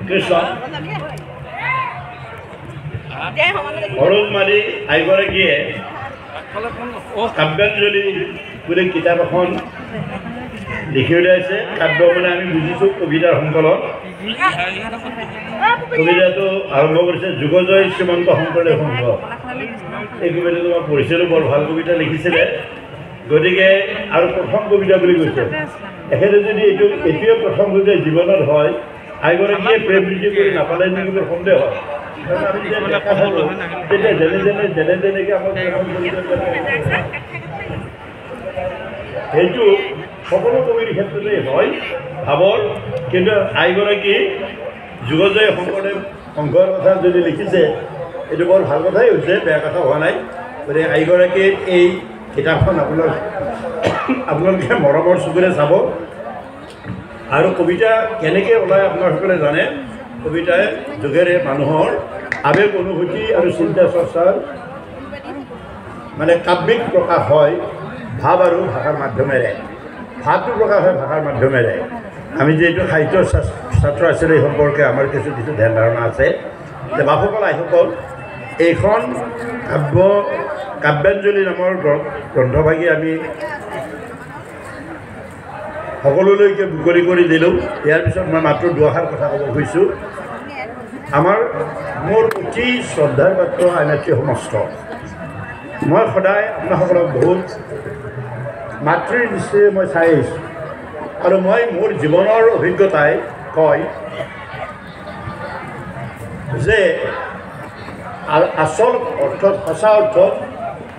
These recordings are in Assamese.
কৃষ্ণ সৰোজ মাৰি আইগৰাকীয়ে কাব্যাঞ্জলি বুলি কিতাপ এখন লিখি উলিয়াইছে। কাব্য মানে আমি বুজিছোঁ কবিতাৰ সংকলন। কবিতাটো আৰম্ভ কৰিছে যুগজয় শ্ৰীমন্ত শংকৰদেৱ সংঘ। এই কবিতাটো মই পঢ়িছিলোঁ, বৰ ভাল কবিতা লিখিছিলে। গতিকে আৰু প্ৰথম কবিতা বুলি কৈছে। এখেতে যদি এইটোৱে প্ৰথম কবিতা জীৱনত হয়, আইগৰাকীয়ে প্ৰেম প্ৰীতি কৰি নাপালে নেকি মোৰ সন্দেহ হয়। তেতিয়া যেনে যেনেকৈ আমাক সেইটো সকলো কবিৰ ক্ষেত্ৰতে হয় ভাৱৰ। কিন্তু আইগৰাকী যুগজয় শংকৰদেৱ সংঘৰ কথা যদি লিখিছে, এইটো বৰ ভাল কথাই হৈছে, বেয়া কথা হোৱা নাই। গতিকে আইগৰাকীৰ এই কিতাপখন আপোনালোকে মৰমৰ চকুৰে চাব। আৰু কবিতা কেনেকৈ ওলায় আপোনালোকে জানে। কবিতাৰ যোগেৰে মানুহৰ আৱেগ অনুভূতি আৰু চিন্তা চৰ্চাৰ মানে কাব্যিক প্ৰকাশ হয় ভাৱ আৰু ভাষাৰ মাধ্যমেৰে। ভাৱটো প্ৰকাশ হয় ভাষাৰ মাধ্যমেৰে। আমি যিহেতু সাহিত্যৰ ছাত্ৰ আছিলোঁ, এই সম্পৰ্কে আমাৰ কিছু ধ্যান ধাৰণা আছে। যে বাপুসকল আইসকল এইখন কাব্যাঞ্জলি নামৰ গ্ৰন্থভাগী আমি সকলোলৈকে মুকলি কৰি দিলোঁ। ইয়াৰ পিছত মই মাত্ৰ দুআষাৰ কথা ক'ব খুজিছোঁ। মোৰ অতি শ্ৰদ্ধাৰ পাত্ৰ আইনাতী সমস্ত। মই সদায় আপোনাসকলক বহুত মাতৃৰ দৃষ্টিৰে মই চাই আহিছোঁ। আৰু মই মোৰ জীৱনৰ অভিজ্ঞতাই কয় যে আচল অৰ্থত, সঁচা অৰ্থত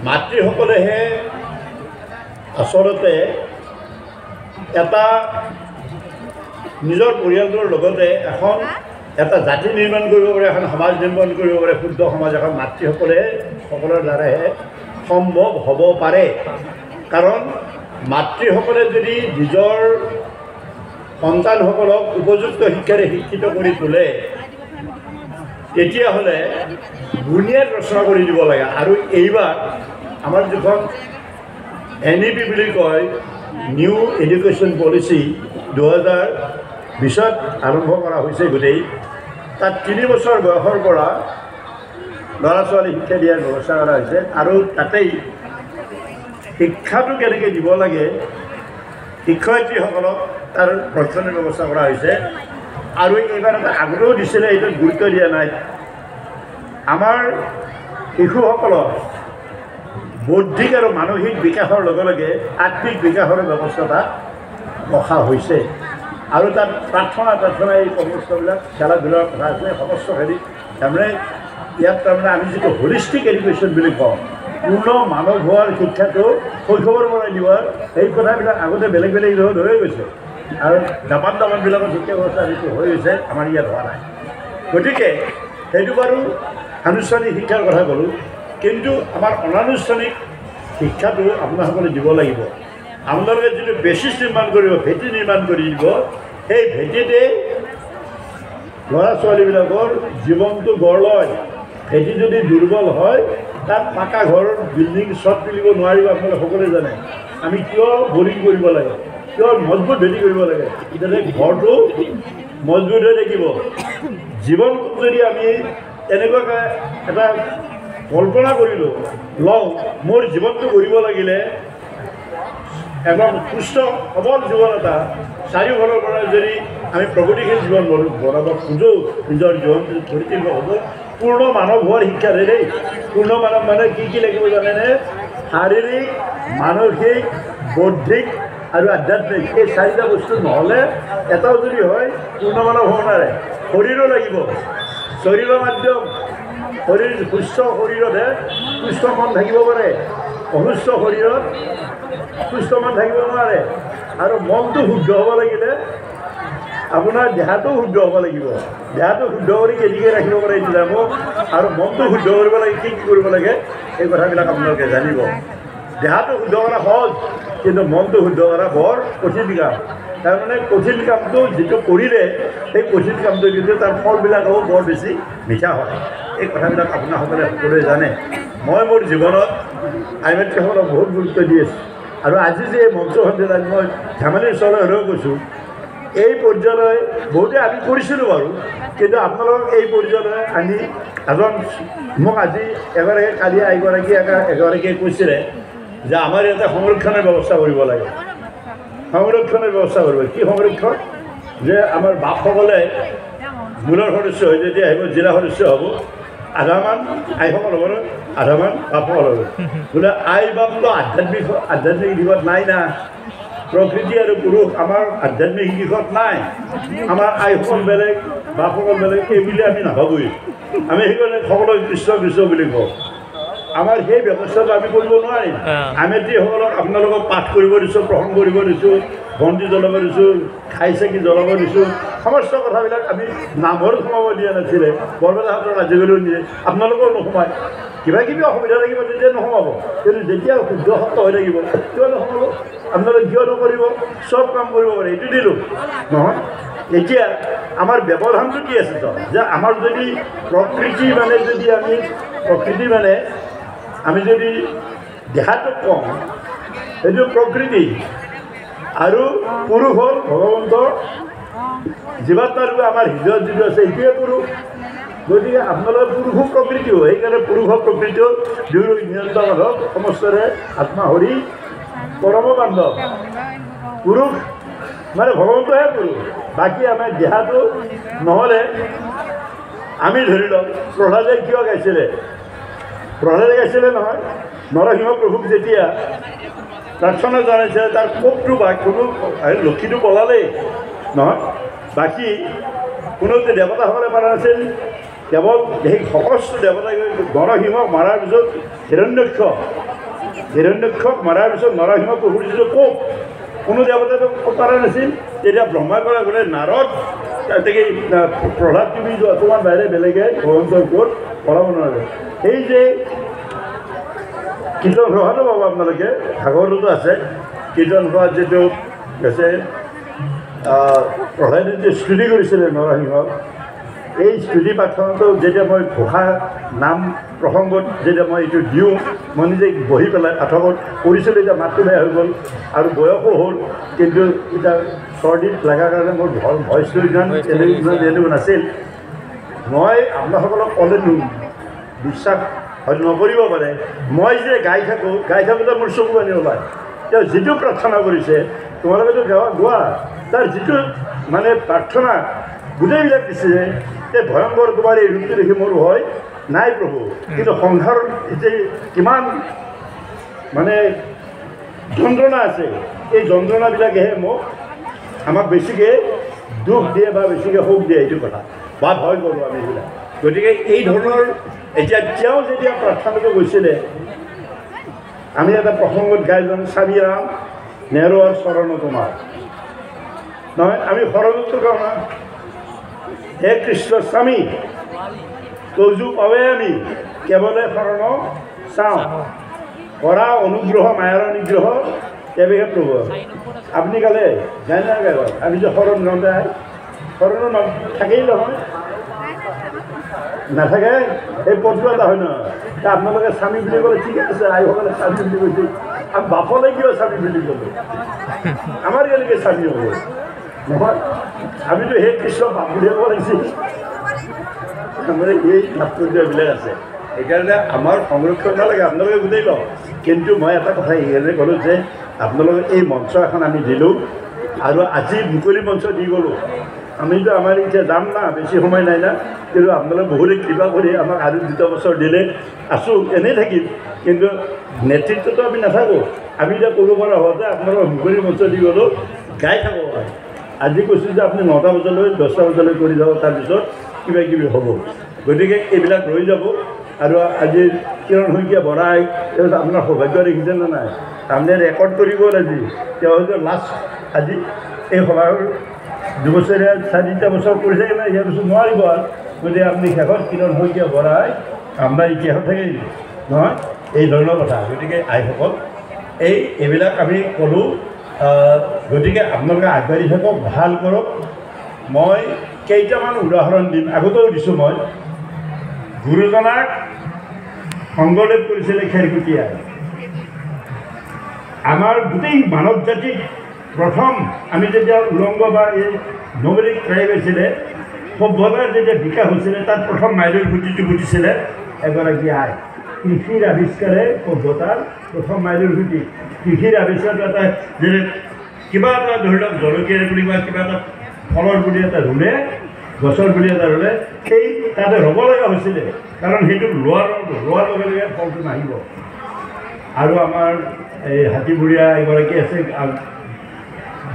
মাতৃসকলেহে আচলতে এটা নিজৰ পৰিয়ালটোৰ লগতে এটা জাতি নিৰ্মাণ কৰিব পাৰে, এখন সমাজ নিৰ্মাণ কৰিব পাৰে। শুদ্ধ সমাজ এখন সকলৰ দ্বাৰাহে সম্ভৱ হ'ব পাৰে। কাৰণ মাতৃসকলে যদি নিজৰ সন্তানসকলক উপযুক্ত শিক্ষাৰে শিক্ষিত কৰি তোলে, তেতিয়াহ'লে বুনিয়াদ ৰচনা কৰি দিব লাগে। আৰু এইবাৰ আমাৰ যিখন NEP বুলি কয়, নিউ এডুকেশ্যন পলিচি 2020 আৰম্ভ কৰা হৈছে। গোটেই তাত 3 বছৰ বয়সৰ পৰা ল'ৰা ছোৱালী শিক্ষা দিয়াৰ ব্যৱস্থা কৰা হৈছে। আৰু তাতেই শিক্ষাটো কেনেকৈ দিব লাগে শিক্ষয়িত্ৰীসকলক তাৰ প্ৰশিক্ষণৰ ব্যৱস্থা কৰা হৈছে। আৰু এইবাৰ এটা আগ্ৰহ দিছিলে, এইটোত গুৰুত্ব দিয়া নাই। আমাৰ শিশুসকলক বৌদ্ধিক আৰু মানসিক বিকাশৰ লগে লগে আত্মিক বিকাশৰ ব্যৱস্থা ৰখা হৈছে। আৰু তাত প্ৰাৰ্থনা এই সমস্তবিলাক খেলা ধূলাৰ কথা আছে। সমস্ত হেৰি তাৰমানে ইয়াত তাৰমানে আমি যিটো হলিষ্টিক এডুকেশ্যন বুলি কওঁ, পূৰ্ণ মানৱ হোৱাৰ শিক্ষাটো শৈশৱৰ পৰাই দিয়াৰ, সেই কথাবিলাক আগতে বেলেগ বেলেগ ধৰণত হৈ গৈছে। আৰু জাপানবিলাকৰ শিক্ষা ব্যৱস্থা যিটো হৈ গৈছে, আমাৰ ইয়াত হোৱা নাই। গতিকে সেইটো বাৰু আনুষ্ঠানিক শিক্ষাৰ কথা ক'লোঁ। কিন্তু আমাৰ অনানুষ্ঠানিক শিক্ষাটো আপোনাসকলে দিব লাগিব। আপোনালোকে যিটো বেচিছ নিৰ্মাণ কৰিব, ভেটি নিৰ্মাণ কৰি দিব, সেই ভেটিতে ল'ৰা ছোৱালীবিলাকৰ জীৱনটো গঢ় লয়। ভেটি যদি দুৰ্বল হয়, তাত পাকা ঘৰ বিল্ডিং চট তুলিব নোৱাৰিব। আপোনালোকে সকলোৱে জানে। আমি কিয় বৰিং কৰিব লাগে, কিয় মজবুত ভেটি কৰিব লাগে, যাতে ঘৰটো মজবুত হৈ থাকিব। জীৱনটোত যদি আমি তেনেকুৱাকৈ এটা কল্পনা কৰিলোঁ লওঁ, মোৰ জীৱনটো কৰিব লাগিলে একদম সুস্থ সবল জীৱন এটা চাৰিওফালৰ পৰা যদি আমি প্ৰগতিশীল জীৱন বনাব খোজোঁ, নিজৰ জীৱনটো গঢ়ি তুলিব হ'ব। পূৰ্ণ মানৱ হোৱাৰ শিক্ষাৰে দেই। পূৰ্ণ মানৱ মানে কি লাগিব জানেনে? শাৰীৰিক, মানসিক, বৌদ্ধিক আৰু আধ্যাত্মিক, এই 4টা বস্তু নহ'লে এটাও যদি হয় পূৰ্ণ মানৱ হ'ব নোৱাৰে। শৰীৰো লাগিব, শৰীৰৰ মাধ্যম। সুস্থ শৰীৰতহে সুস্থ মন থাকিব পাৰে। অসুস্থ শৰীৰত সুস্থ মন থাকিব নোৱাৰে। আৰু মনটো শুদ্ধ হ'ব লাগিলে আপোনাৰ দেহাটো শুদ্ধ হ'ব লাগিব। দেহাটো শুদ্ধ কৰি কেনেকৈ ৰাখিব পাৰে এইটো জানিব। আৰু মনটো শুদ্ধ কৰিব লাগে, কি কৰিব লাগে, এই কথাবিলাক আপোনালোকে জানিব। দেহাটো শুদ্ধ কৰা সহজ, কিন্তু মনটো শুদ্ধ কৰা বৰ কঠিন কাম। তাৰমানে কঠিন কামটো যিটো কৰিলে, সেই কঠিন কামটো কিন্তু তাৰ ফলবিলাকো বৰ বেছি মিঠা হয়। এই কথাবিলাক আপোনাসকলে সকলোৱে জানে। মই মোৰ জীৱনত আইমাতৃসকলক বহুত গুৰুত্ব দি আছোঁ। আৰু আজি যে এই মঞ্চখন দিলাক, মই ধেমালিৰ চলে হ'লেও কৈছোঁ এই পৰ্যায়লৈ বহুতে আমি কৰিছিলোঁ বাৰু, কিন্তু আপোনালোকক এই পৰ্যায়লৈ আনি এজন মোক আজি এগৰাকী কালি এগৰাকীয়ে কৈছিলে যে আমাৰ ইয়াতে সংৰক্ষণৰ ব্যৱস্থা কৰিব লাগে। সংৰক্ষণৰ ব্যৱস্থা কৰিব, কি সংৰক্ষণ? যে আমাৰ বাপসকলে মূলৰ সদস্য হৈ যেতিয়া আহিব, জিলা সদস্য হ'ব, আধামান আইসকল হ'ব, আধামান বাপসকল হ'ব। বোলে আই বাপটো আধ্যাত্মিক দিশত নাই না, প্ৰকৃতি আৰু পুৰুষ আমাৰ আধ্যাত্মিক দিশত নাই। আমাৰ আইসকল বেলেগ, বাপসকল বেলেগ, এইবুলি আমি নাভাবোঁ। আমি সেইকাৰণে সকলোক কৃষ্ণ কৃষ্ণ বুলি কওঁ। আমাৰ সেই ব্যৱস্থাটো আমি কৰিব নোৱাৰিম। আমি যিসকলক আপোনালোকক পাঠ কৰিব দিছোঁ, প্ৰসংগ কৰিব দিছোঁ, বন্তি জ্বলাব দিছোঁ, খাই চাকি জ্বলাব দিছোঁ, সমস্ত কথাবিলাক আমি নামঘৰত সোমাব দিয়া নাছিলে। বৰপেটাহঁতৰ আজিকালিও নিয়ে, আপোনালোকেও নোসোমায়। কিবা কিবি অসুবিধা থাকিব তেতিয়া নোসোমাব, কিন্তু যেতিয়া শুদ্ধ সত্য হৈ থাকিব কিয় নোসোমাব? আপোনালোকে কিয় নকৰিব? চব কাম কৰিব পাৰে, এইটো দিলোঁ নহয়। এতিয়া আমাৰ ব্যৱধানটো কি আছে তো, যে আমাৰ যদি প্ৰকৃতি আমি যদি দেহাটো কওঁ, সেইটো প্ৰকৃতি, আৰু পুৰুষ হ'ল ভগৱন্ত। জীৱাত্মাৰ আমাৰ হৃদয়ত যিটো আছে সেইটোৱে পুৰুষ। গতিকে আপোনালোকে পুৰুষো প্ৰকৃতিও, সেইকাৰণে পুৰুষ প্ৰকৃতিও দুয়ো নিয়ন্ত্ৰণ হওক, সমস্তৰে আত্মা হৰি পৰম বান্ধৱ। পুৰুষ মানে ভগৱন্তহে পুৰুষ, বাকী আমাৰ দেহাটো নহ'লে আমি ধৰি লওক প্ৰহ্লাদে কিয় গাইছিলে? প্ৰহ্লাদে গাইছিলে নহয়, নৰসিংহ প্ৰভুক যেতিয়া প্ৰাৰ্থনা জনাইছিলে, তাৰ কোপটো বা কোনো লক্ষীটো পলালেই নহয়, বাকী কোনো দেৱতাসকলে পৰা নাছিল। কেৱল সেই সকলো দেৱতাই নৰসিংহক মৰাৰ পিছত হিৰণ্যক্ষক মৰাৰ পিছত নৰসিংহ প্ৰভুৰ যিটো কোপ, কোনো দেৱতাই পৰা নাছিল। তেতিয়া ব্ৰহ্মাই পৰা গ'লে নাৰদ, গতিকে প্ৰহ্লাদ তুমি অকণমান বাহিৰে বেলেগে ভগৱন্তৰ কোপ পঢ়াব নোৱাৰে। এই যে কীৰ্তন ঘোষাটো পাব আপোনালোকে, ভাগৱততো আছে। কীৰ্তন ঘোষাত যিটো আছে প্ৰহ্লাদে যে স্তুতি কৰিছিলে নৰসিংহক, এই স্তুতি পাঠনটো যেতিয়া মই ঘোষা নাম প্ৰসংগত যেতিয়া মই এইটো দিওঁ, মই নিজে বহি পেলাই পাঠকত কৰিছিলোঁ। এতিয়া মাতটো বেয়া হৈ গ'ল আৰু বয়সো হ'ল, কিন্তু এতিয়া চৰ্দিত লগাৰ কাৰণে মোৰ ভইচটো ইমান এনেকুৱা নাছিল। মই আপোনাসকলক ক'লে বিশ্বাস হয়তো নকৰিব পাৰে, মই যে গাই থাকোঁতে মোৰ চকু পানী ওলায়। তেওঁ যিটো প্ৰাৰ্থনা কৰিছে, তোমালোকেতো গোৱা, তাৰ যিটো মানে প্ৰাৰ্থনা গোটেইবিলাক দিছে যে ভয়ংকৰ তোমাৰ এই ৰূপটো দেখি মোৰ হয় নাই প্ৰভু, কিন্তু সংসাৰৰ যে কিমান মানে যন্ত্ৰণা আছে, এই যন্ত্ৰণাবিলাকেহে আমাক বেছিকৈ দুখ দিয়ে বা বেছিকৈ সুখ দিয়ে, এইটো কথা বা ভয় কৰোঁ আমি এইবিলাক। গতিকে এই ধৰণৰ তেওঁ যেতিয়া প্ৰাৰ্থনাটো গৈছিলে, আমি এটা প্ৰসংগত গাইজন স্বামী ৰাম নেহৰুৱাৰ চৰণ তোমাৰ নহয়, আমি শৰণতো গাওঁ না, হে কৃষ্ণ স্বামী তজু পাৱে আমি কেৱলে শৰণ চাওঁ, কৰা অনুগ্ৰহ মায়াৰ নিগ্ৰহ তেৱেহে প্ৰভু। আপুনি গালে গাই না গাই, আমি যে শৰণ গাওঁতে শৰণৰ নাম থাকেই নহয়, নাথাকে এই পদটো এটা হয় নহয়। আপোনালোকে স্বামী বুলি ক'লে ঠিকে আছে, আইসকলে স্বামী বুলি কৈছে, আৰু বাপলে কিয় স্বামী বুলি ক'লো? আমাৰ কেনেকৈ স্বামী হ'ব নহয়? আমিতো সেই কৃষ্ণ বাপ বুলিয়ে ক'ব লাগিছিল। মানে এই তাৎপৰ্যবিলাক আছে, সেইকাৰণে আমাৰ সংৰক্ষণ নালাগে, আপোনালোকে গোটেই লওক। কিন্তু মই এটা কথা এইকাৰণে ক'লোঁ যে আপোনালোকে এই মঞ্চ এখন আমি দিলোঁ, আৰু আজি মুকলি মঞ্চ দি গ'লোঁ। আমিতো আমাৰ এতিয়া যাম না, বেছি সময় নাই না, কিন্তু আপোনালোকে বহুতে কৃপা কৰি আমাক আৰু 2 বছৰ দিলে আছোঁ, এনেই থাকিম। কিন্তু নেতৃত্বটো আমি নাথাকোঁ। আমি এতিয়া কৰিব পৰা হোৱা যে আপোনালোকৰ মুকলি মঞ্চ দি গ'লোঁ, গাই থাকোঁ। আজি কৈছোঁ যে আপুনি 9টা বজালৈ 10টা বজালৈ কৰি যাব, তাৰপিছত কিবা কিবি হ'ব। গতিকে এইবিলাক ৰৈ যাব। আৰু আজি কিৰণ শইকীয়া বৰাই আপোনাৰ সৌভাগ্য দেখিছেনে নাই? তাৰমানে ৰেকৰ্ড কৰি গ'ল আজি, তেওঁ হয়তো লাষ্ট আজি এই সভাৰ 2 বছৰীয়া 4-3টা বছৰ কৰিছে কি নাই, ইয়াৰ পিছত নোৱাৰিব আৰু। গতিকে আপুনি শেষত কিৰণ শইকীয়া বৰাই আমাৰ ইতিহাসত থাকে নহয়, এই ধৰণৰ কথা। গতিকে আইসকল এইবিলাক আমি ক'লোঁ। গতিকে আপোনালোকে আগবাঢ়ি থাকক, ভাল কৰক। মই কেইটামান উদাহৰণ দিম, আগতেও দিছোঁ। মই গুৰুজনাক শংকৰদেৱ কৰিছিলে খেৰকুটীয়া, আমাৰ গোটেই মানৱ জাতিক প্ৰথম আমি যেতিয়া উলংগ বা এই নগৰিক ট্ৰাইব আছিলে সভ্যতাৰ যেতিয়া বিকাশ হৈছিলে তাত প্ৰথম মাইলৰ খুঁটিটো পুতিছিলে এগৰাকী আই কৃষিৰ আৱিষ্কাৰে সভ্যতাৰ প্ৰথম মাইলৰ খুঁটি কৃষিৰ আৱিষ্কাৰটো এটা যে কিবা এটা ধৰি লওক জলকীয়াৰ পুলি বা কিবা এটা ফলৰ পুলি এটা ৰুলে গছৰ পুলি এটা ৰুলে সেই তাতে ৰ'ব লগা হৈছিলে কাৰণ সেইটো ৰোৱাৰ লগে লগে ফলটো নাহিব আৰু আমাৰ এই হাতীবুঢ়ীয়া এগৰাকী আছে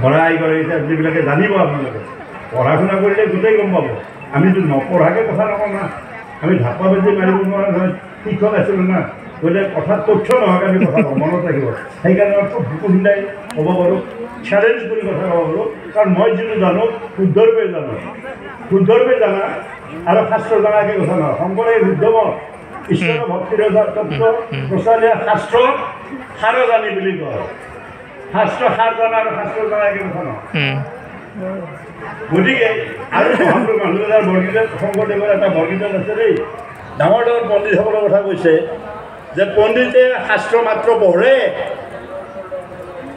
বৰা এগৰাকী আছে যিবিলাকে জানিব আপোনালোকে পঢ়া শুনা কৰিলে গোটেই গম পাব আমিতো নপঢ়াকৈ কথা নকওঁ না আমি ঢাপা বেজি মাৰিব নোৱাৰা নহয় শিক্ষক আছিলোঁ না গতিকে কথাত তথ্য নহয় আমি কথা মনত ৰাখিব সেইকাৰণে খুব বুকু হিন্দাই ক'ব পাৰোঁ চেলেঞ্জ কৰি কথা ক'ব পাৰোঁ কাৰণ মই যিটো জানো শুদ্ধৰূপে জানা আৰু শাস্ত্ৰ জনাকৈ কথা নহয় শংকৰে উদ্যমত ঈশ্বৰৰ ভক্তিৰ তত্ত্ব প্ৰচাৰীয়া শাস্ত্ৰ সাৰ জানি বুলি কয় শাস্ত্ৰ সাৰ জানা আৰু শাস্ত্ৰ জনাকৈ কথা নহয় গতিকে আৰু মহাপুৰুষ মানুহ এটাৰ বৰগীত শংকৰদেৱৰ এটা বৰগীত আছে দেই ডাঙৰ ডাঙৰ পণ্ডিতসকলৰ কথা কৈছে যে পণ্ডিতে শাস্ত্ৰ মাত্ৰ পঢ়ে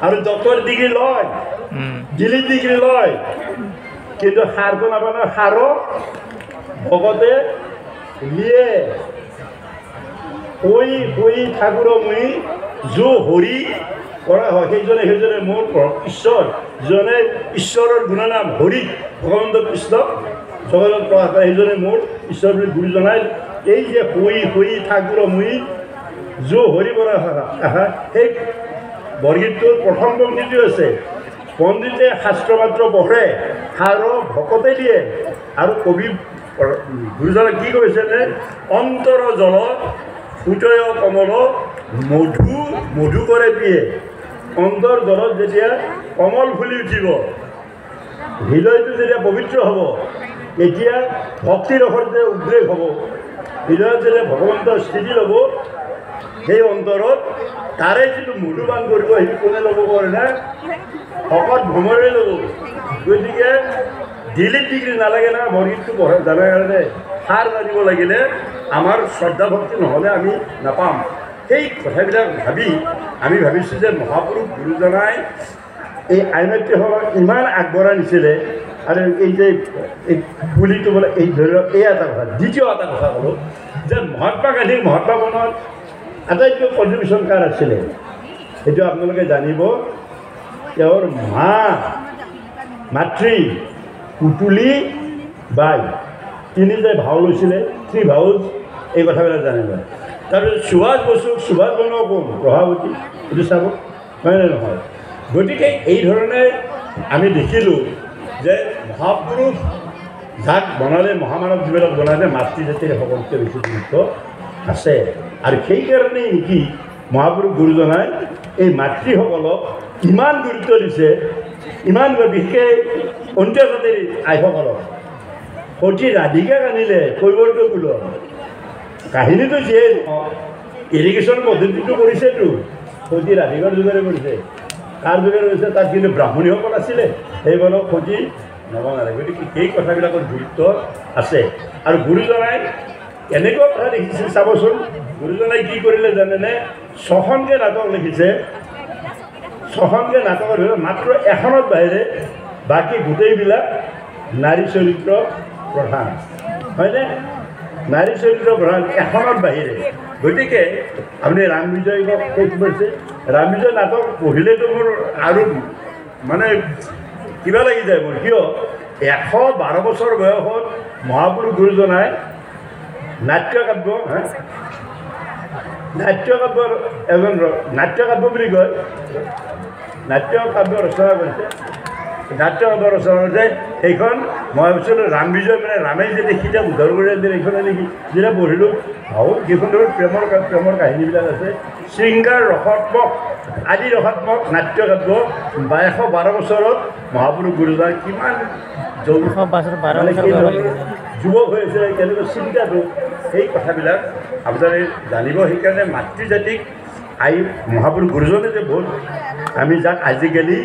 আৰু ডক্টৰ ডিগ্ৰী লয় ডিলিট ডিগ্ৰী লয় কিন্তু সাৰটো নাপালে সাৰো ভগতে লিয়ে কৈ ঠাকুৰ মই যো হৰি কৰা হয় সেইজনে মোৰ ঈশ্বৰ যিজনে ঈশ্বৰৰ গুণনাম হৰি ভগৱন্ত কৃষ্ণ জগতত প্ৰকাশ কৰে সেইজনে মোৰ ঈশ্বৰ বুলি গুৰু জনাই এই যে হৈ ঠাকুৰ মই যো হৰি কৰা আহা সেই বৰগীতটোৰ প্ৰথম পংক্তিটো আছে পণ্ডিতে শাস্ত্ৰ মাত্ৰ পঢ়ে সাৰো ভকতে দিয়ে আৰু কবি গুৰুজনে কি কৈছেনে অন্তৰ জল উদয় কমল মধু কৰে পিয়ে অন্তৰ জলত যেতিয়া কমল ফুলি উঠিব হৃদয়টো যেতিয়া পবিত্ৰ হ'ব এতিয়া ভক্তিৰ ৰসৰ যে উদ্ৰেক হ'ব হৃদয়ত যেতিয়া ভগৱন্তৰ স্থিতি ল'ব সেই অন্তৰত তাৰে যিটো মধুপান কৰিব সেইটো কোনে ল'ব পাৰে না ভকত ভ্ৰমৰে ল'ব গতিকে ডিলিট ডিগ্ৰী নালাগে না বৰগীতটো পঢ়ে জানাৰ কাৰণে সাৰ জানিব লাগিলে আমাৰ শ্ৰদ্ধা ভক্তি নহ'লে আমি নাপাম সেই কথাবিলাক ভাবি আমি ভাবিছোঁ যে মহাপুৰুষ গুৰুজনাই এই আইনত্যসকলক ইমান আগবঢ়াই নিছিলে আৰু এই যে এই পুলিটো বোলে এই ধৰি লওক এই এটা কথা দ্বিতীয় এটা কথা ক'লোঁ যে মহাত্মা গান্ধীৰ মহাত্মা বনত আটাইতকৈ কণ্ট্ৰিবিউশ্যন কাৰ আছিলে সেইটো আপোনালোকে জানিব তেওঁৰ মাতৃ পুতুলি বাই তিনি যে ভাও লৈছিলে থ্ৰী ভাউজ এই কথাবিলাক জানিব তাৰপিছত সুভাষ বসুক কোন প্ৰভাৱতী এইটো চাব হয়নে নহয় গতিকে এই ধৰণে আমি দেখিলোঁ যে মহাপুৰুষ যাক বনালে মহামানৱ যিবিলাক বনালে মাতৃ জাতিৰ সকলোতকৈ বেছি গুৰুত্ব আছে আৰু সেইকাৰণেই নেকি মহাপুৰুষ গুৰুজনাই এই মাতৃসকলক ইমান গুৰুত্ব দিছে ইমান বিশেষ অন্ত্যজাতিৰ আইসকলক সতী ৰাধিকাক আনিলে কৈৱৰ্ত কুলত কাহিনীটো যিয়ে ইৰিগেশ্যন পদ্ধতিটো কৰিছেতো সতী ৰাধিকাৰ যোগেৰে কৰিছে কাৰ যোগেৰে কৰিছে তাত কিন্তু ব্ৰাহ্মণীসকল আছিলে সেইবোৰক সতী নব নালাগে গতিকে সেই কথাবিলাকৰ গুৰুত্ব আছে আৰু গুৰুজনাই এনেকুৱা কথা লিখিছিল চাবচোন গুৰুজনাই কি কৰিলে জানেনে ছখনকৈ নাটক লিখিছে ছখনকৈ নাটকৰ ভিতৰত মাত্ৰ এখনত বাহিৰে বাকী গোটেইবিলাক নাৰী চৰিত্ৰ প্ৰধান হয়নে নাৰী চৰিত্ৰ প্ৰধান এখনত বাহিৰে গতিকে আপুনি ৰাম বিজয়ক শেষ কৰিছে ৰাম বিজয় নাটক পঢ়িলেতো মোৰ আৰু মানে কিবা লাগি যায় মোৰ কিয় 112 বছৰ বয়সত মহাপুৰুষ গুৰুজনাই নাট্যকাব্য এজন নাট্যকাব্য বুলি কয় নাট্যকাব্য ৰচনা কৰিছে নাট্যকাব্য ৰচনা কৰিছে সেইখন মই ভাবিছিলোঁ ৰাম বিজয় মানে ৰামে যেতিয়া সীতাক উদ্ধাৰ কৰি দিলে এইখনে নেকি যেতিয়া পঢ়িলোঁ ভাবোঁ যিখন ধৰক প্ৰেমৰ কাহিনীবিলাক আছে শৃংগাৰ ৰসাত্মক আদি ৰসাত্মক নাট্যকাব্য 112 বছৰত মহাপুৰুষ গুৰুজনাই কিমান যুৱক হৈ আছে কেনেকৈ চিন্তাটো সেই কথাবিলাক আপোনালোকে জানিব সেইকাৰণে মাতৃজাতিক মহাপুৰুষ গুৰুজনে যে বহুত আমি যাক আজিকালি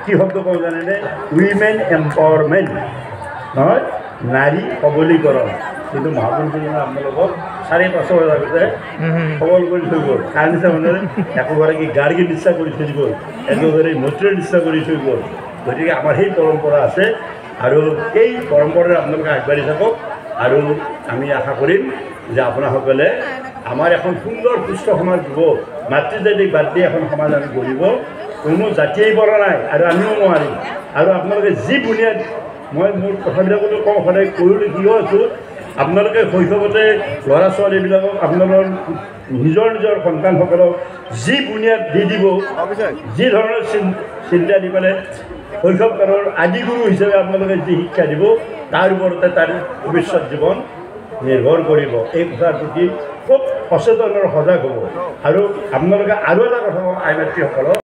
কি শব্দ কওঁ জানেনে উইমেন এম্পাৱাৰমেণ্ট নহয় নাৰী সবলীকৰণ কিন্তু মহাপুৰুষ গুৰুজনে আপোনালোকক 4-5 বছৰ আগতে সবল কৰি থৈ গ'ল কাৰ নিচিনা মানে একোগৰাকী গাৰ্গীৰ নিচিনা কৰি থৈ গ'ল একোগৰাকী মৈত্ৰীৰ নিচিনা কৰি থৈ গ'ল গতিকে আমাৰ সেই পৰম্পৰা আছে আৰু এই পৰম্পৰাৰে আপোনালোকে আগবাঢ়ি থাকক আৰু আমি আশা কৰিম যে আপোনাসকলে আমাৰ এখন সুন্দৰ সুস্থ সমাজ দিব মাতৃজাতিক বাদ দি এখন সমাজ আমি গঢ়িব কোনো জাতিয়েই পৰা নাই আৰু আমিও নোৱাৰিম আৰু আপোনালোকে যি বুনিয়াদ মই মোৰ কথাবিলাকতো কওঁ সদায় কৈও লিখিও আছোঁ আপোনালোকে শৈশৱতে ল'ৰা ছোৱালীবিলাকক আপোনালোকৰ নিজৰ সন্তানসকলক যি বুনিয়াদ দি দিব যি ধৰণৰ চিন্তা দি পেলাই শৈশৱকালৰ আদিগুৰু হিচাপে আপোনালোকে যি শিক্ষা দিব তাৰ ওপৰতে তাৰ ভৱিষ্যত জীৱন নিৰ্ভৰ কৰিব এই কথাৰ প্ৰতি খুব সচেতন আৰু সজাগ হ'ব আৰু আপোনালোকে আৰু এটা কথা আই মাতৃসকলক